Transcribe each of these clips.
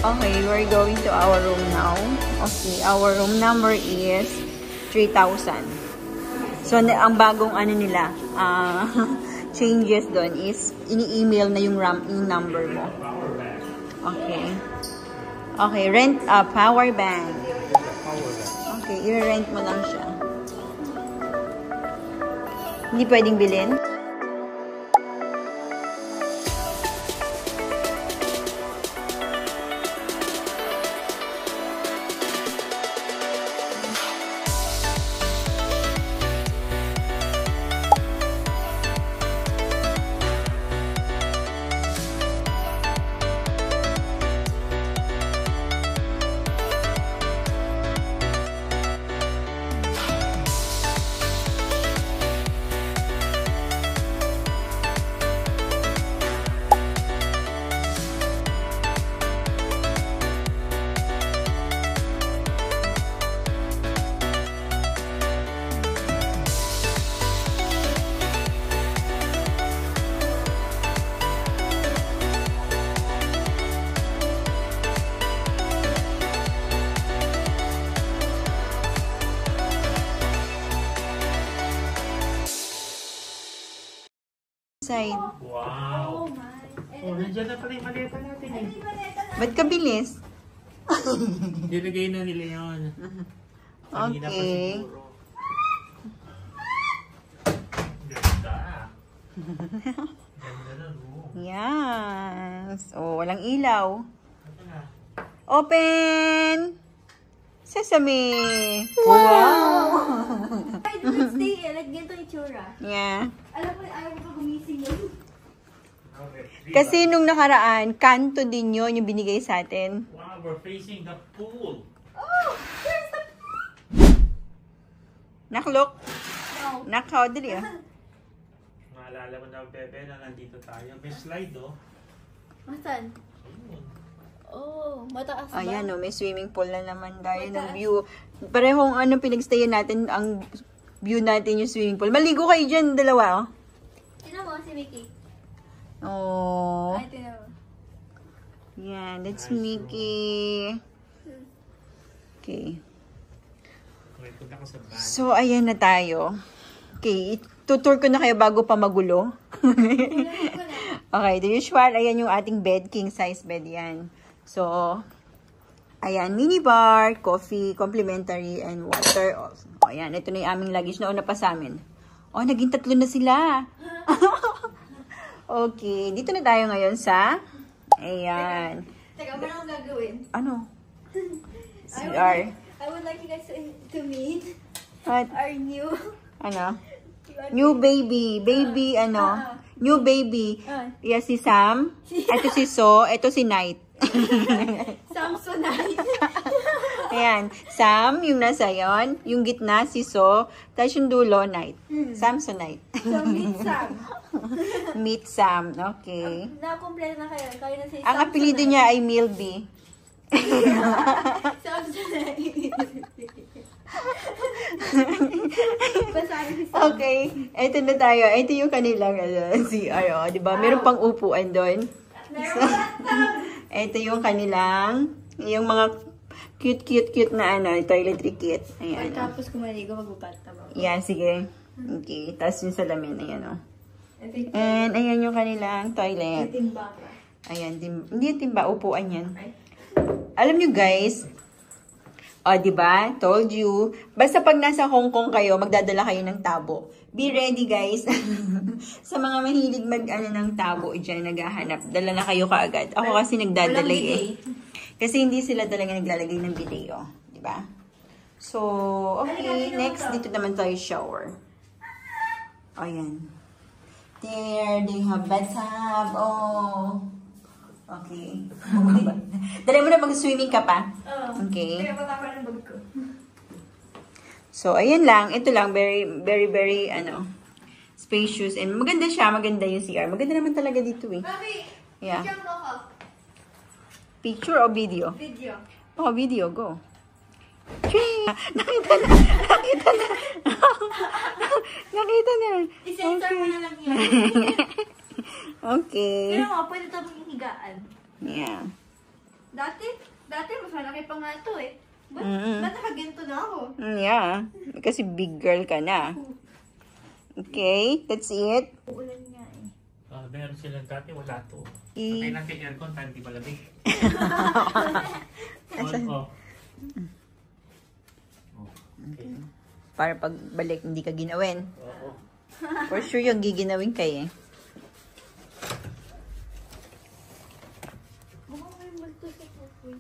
Okay, we're going to our room now. Okay, our room number is 3,000. So, ang bagong ano nila, changes doon is, ini-email na yung number mo. Okay. Okay, rent a power bank. Okay, i-rent mo lang siya. Hindi pwedeng bilhin? Side. Wow! Oh, nandiyan na pala yung maleta natin eh. Ba't ka bilis? Nilagay na nila yun. Kanina pa Okay. siguro. Ganda. Ganda na, no? Yes. Oh, walang ilaw. Ito na. Open! Sesame! Wow! Let's stay here. Like, ganito yung itsura. Yeah. Alam mo, ayaw ko pa gumising yun. Okay. Kasi nung nakaraan, kanto din yun yung binigay sa atin. Wow, we're facing the pool. Oh! There's the... Naklok. No. Nakaw, dali ah. Maalala mo na, Pepe, na nandito tayo. May slide, oh. Masan? Ayun. Oh, mataas ba? Ayan o, may swimming pool na naman tayo ng view. Parehong ano pinagstayan natin, ang view natin yung swimming pool. Maligo kayo dyan, dalawa oh. Tignan mo si Mickey. Oh. Ay, tignan mo. Yan, that's Mickey. Okay. Okay, punta ka sa van. So, ayan na tayo. Okay, tutur ko na kayo bago pa magulo. Okay, the usual, ayan yung ating bed, king size bed yan. So, ayan, minibar, coffee, complimentary, and water. O, ayan, ito na yung aming luggage na una pa sa amin. O, naging 3 na sila. Okay, dito na tayo ngayon sa, ayan. Teka, ano ang gagawin? Ano? CR. I would like you guys to meet What? our new... Ano? New baby. Baby, ano? New baby. Yeah, si Sam. Ito si So. Ito si Knight. Samsonite. Ayan. Sam, yung nasa yon. Yung gitna, si So. Tapos yung dulo, Knight. Samsonite. So, meet Sam. Meet Sam. Okay. Nakompleto na kayo. Kayo na si Ang apelido niya ay Milby. Samsonite. Okay. Ito na tayo. Ito yung kanilang CR. Diba? Meron pang upuan doon. Ito yung kanilang, yung mga cute na ano, toiletry kit. Ayan. Tapos kung maligo, magbubata ba? Yan, sige. Okay. Tapos yung salamin. Ayan, o. And, ayan yung kanilang toilet. Timba ba? Ayan. Hindi yung timba. Upuan yan. Alam nyo, guys, diba? Told you. Basta pag nasa Hong Kong kayo, magdadala kayo ng tabo. Be ready, guys. Sa mga mahilig mag-ano ng tabo dyan, naghahanap. Dala na kayo kaagad. Ako kasi nagdadalay eh. Kasi hindi sila talaga naglalagay ng bidet, oh. Diba? So, okay. Next, dito naman tayo shower. Ayan. There, they have bathtub. Oh. Okay. Dali mo na mag-swimming ka pa. Okay. Kaya baka pa ng bag ko. So, ayan lang. Ito lang. Very, ano, spacious. And maganda siya. Maganda yung CR. Maganda naman talaga dito eh. Mami, Yeah. picture mo ko. Picture o video? Video. Oh, video. Go. Ching! Nakita na. Nakita na. Nakita na. I-censor mo na lang yan. Okay. Pero mo, pwede ito maging higaan. Yeah. Dati mas malaki pa nga ito eh. Ba't, Mm-mm. ba't nakaganto na ako? Yeah, kasi big girl ka na. Okay, that's it. Uulan nga eh. Meron silang dati, wala to. I- Patay natin aircon, tayo di malamig. On, off. Oh, okay. Para pagbalik, hindi ka ginawin. Oo. For sure yung giginawin kayo eh. Mukhang may multo sa pupoy.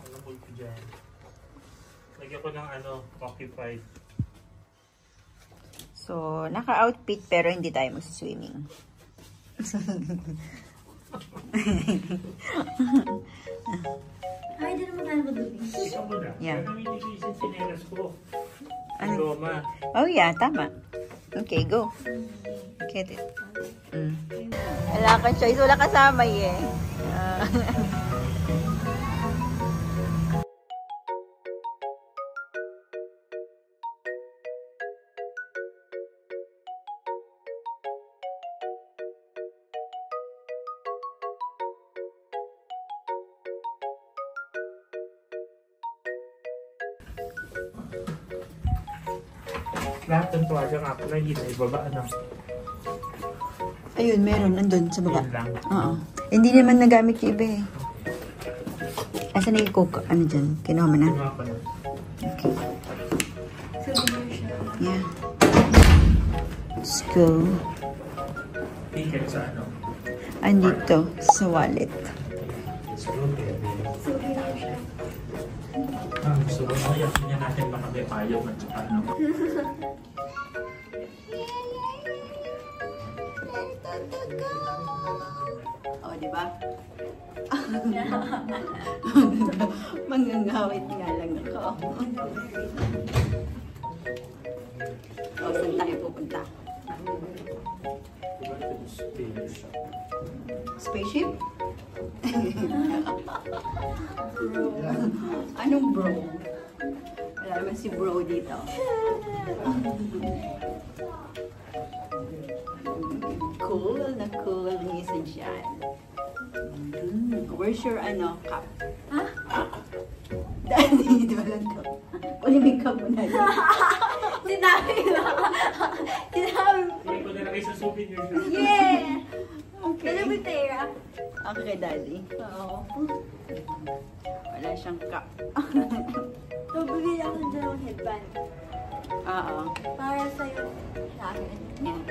Alam mo ko dyan. Lagyan ko ng occupied. So, naka-outfit pero hindi tayo mag-swimming. Ay, di naman tayo madumi. Ikaw mo na. Yeah. Gagamitin ko yung sinelas ko. Ano? Loma. Oh yeah, tama. Okay, go. Get it. Wala ka choice, wala kasama eh. Lahat ng tuwagang ako na yun ay baba Ayun, meron. Andun sa baba. Yun lang. Oo. Hindi naman nagamit yung iba eh. Asa na yung coke? Ano dyan? Kinuha mo na? Kinuha ko na. Okay. Souvenir siya. Yeah. Let's go. Ticket sa Andito, sa wallet. Let's go, baby. Souvenir siya. Gusto ko na yakin natin baka may payong at saka Oh, di ba? Manggangawit nga lang ako. Oh, saan tayo pupunta? Spaceship? Anong bro? Wala naman si bro dito. Cool na cool minsan dyan. Where's your cup? Ha? Daddy, di ba lang to? Ulimig ka muna. Sinabi na. Sinabi. Hindi ko na lang sa souvenir. Yeah! Okay. Ano ba Tera? Okay, daddy. Oo. Wala siyang cup. So, bibili ako dyan ng headband. Oo. Para sa'yo. Sa akin. Yan.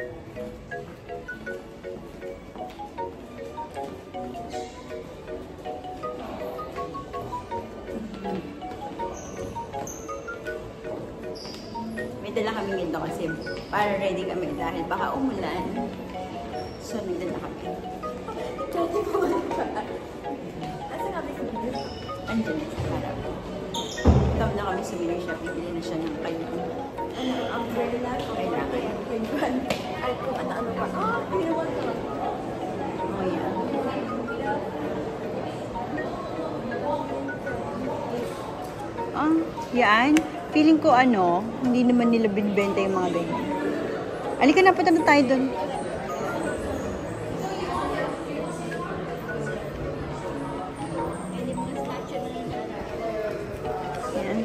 May dala kami nito kasi para ready kami dahil baka umulan. So, may dala kami. Pwede ko ba? Asa kami sa video? Andiyan na sa harap. Tawag na kami sa winner shop. Bibili na siya ng kanyang Ano, umbrella? Kailangan. Headband. Ay, kung ano-ano pa. Ah, ginawa ko. Oh, yan. Ah, yan. Feeling ko hindi naman nila binibenta yung mga ganyan. Alika na, punta na tayo doon. Pwede mo scotch yun. Yan.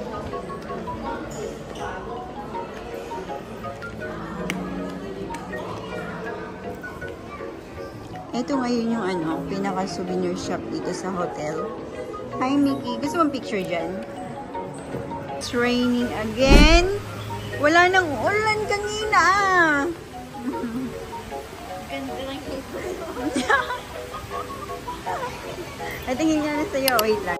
Ito ngayon yung pinaka-souvenir shop dito sa hotel. Hi, Mickey. Gusto mong picture dyan? It's raining again. Wala nang ulan kanina. Ganda ng cake ko. Natingin nga na sa'yo. Wait lang.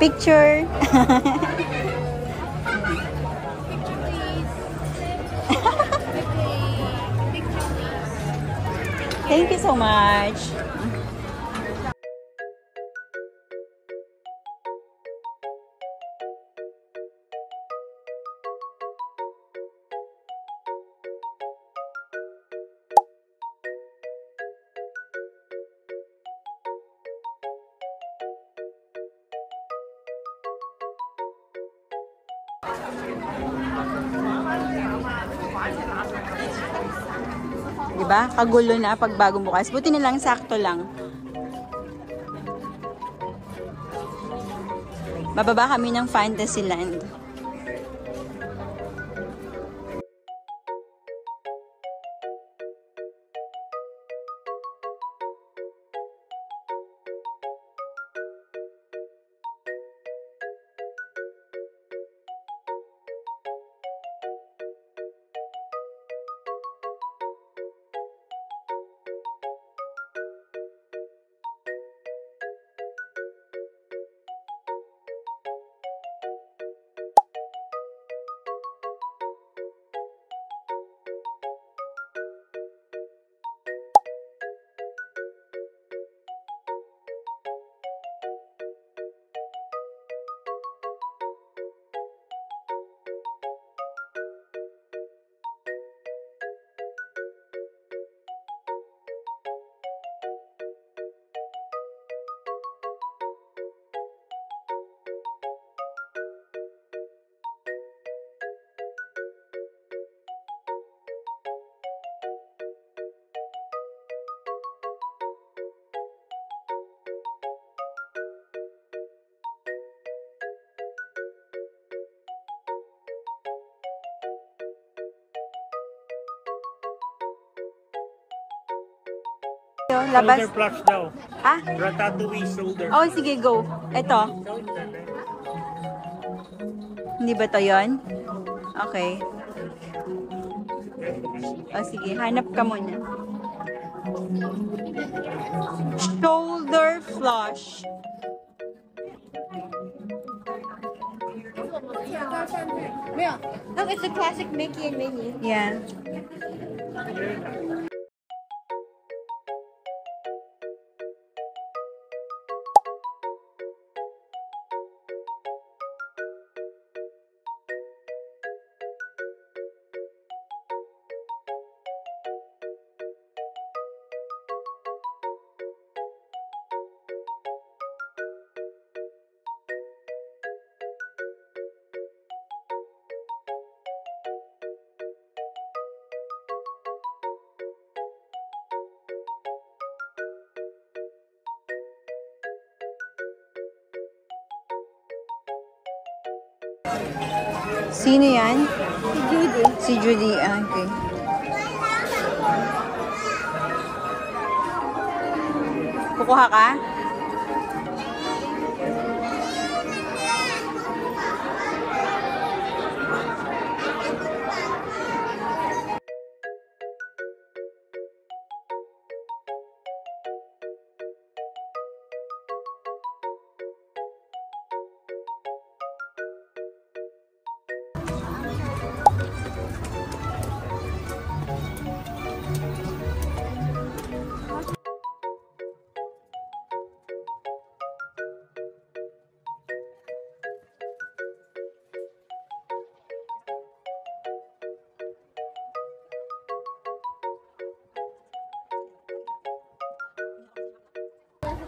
Picture. Thank you so much. Diba? Kagulo na pag bagong bukas. Buti na lang, sakto lang. Bababa kami ng Fantasyland. Labas. Shoulder flush daw. Ah? Ratatouille shoulder. Oh, sige, go. Ito. Hindi ba to yon? Okay. Oh, sige. Hanap ka muna. Shoulder flush. Yeah. Look, it's a classic Mickey and Minnie. Yeah. Sino yan? Si Judy. Si Judy. Ah, okay. Kukuha ka?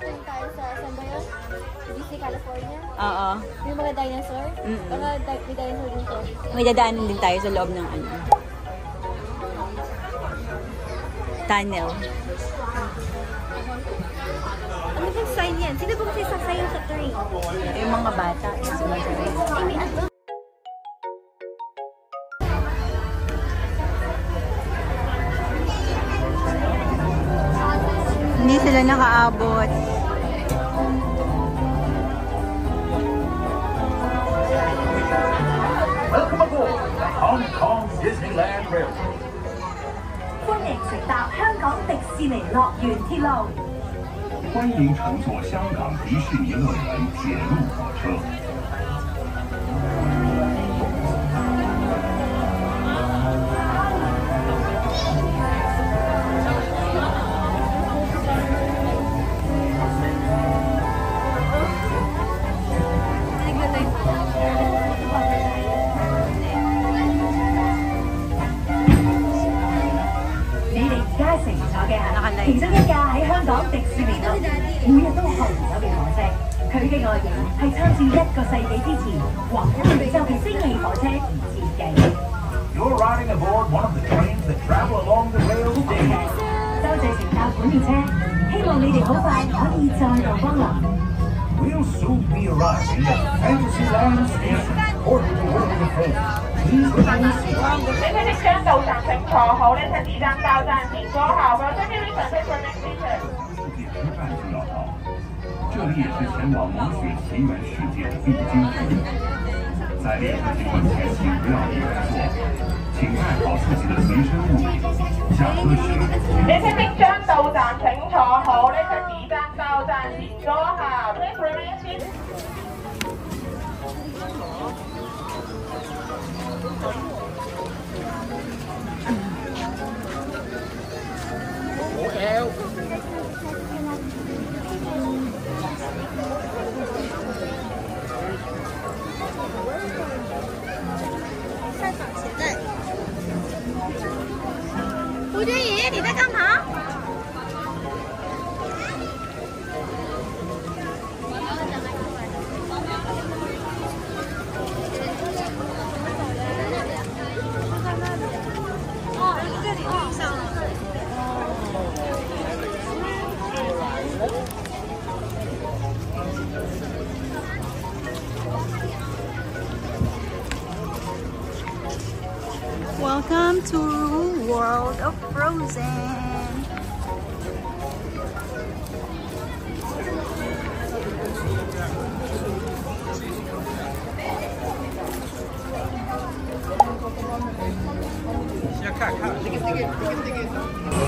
Tayo sa saan ba yun? DC, California. Oo. Yung mga dinosaur. Mm-mm. Mga may dinosaur dito. May dadaanan din tayo sa loob ng ano. Tunnel. Ano bang sign yan? Sino bang sasayaw sa tree? Yung mga bata. Ay, may ano? Hindi sila nakaabot. Hong Kong Disneyland Railroad. 歡迎乘搭香港迪士尼樂園鐵路。歡迎乘坐香港迪士尼樂園鐵路火車。其中一架喺香港迪士尼樂園每日都開唔走嘅火車，佢嘅外形係參照1個世紀之前橫跨宇宙嘅星際火車而設計。You're riding aboard one of the trains that travel along the rails daily. 多謝乘搭本列車，希望你哋好快可以再度光臨。We'll soon be arriving at Fantasyland Station, portal to World of Frozen. Please remain seated. 你哋即將到站，請坐好列車即將到站，請坐好。Welcome to Fantasyland Station。点站就要到，这里也是前往萌雪奇缘世界的必经之路。在列车进关前，请不要离开座位，请带好自己的随身物品。下车时，列車即將到站，請坐好。列車即將到站，請坐好。Please remain seated。胡军怡，你在干嘛？哦，这里遇上了。Welcome to World of Frozen. Sige, sige.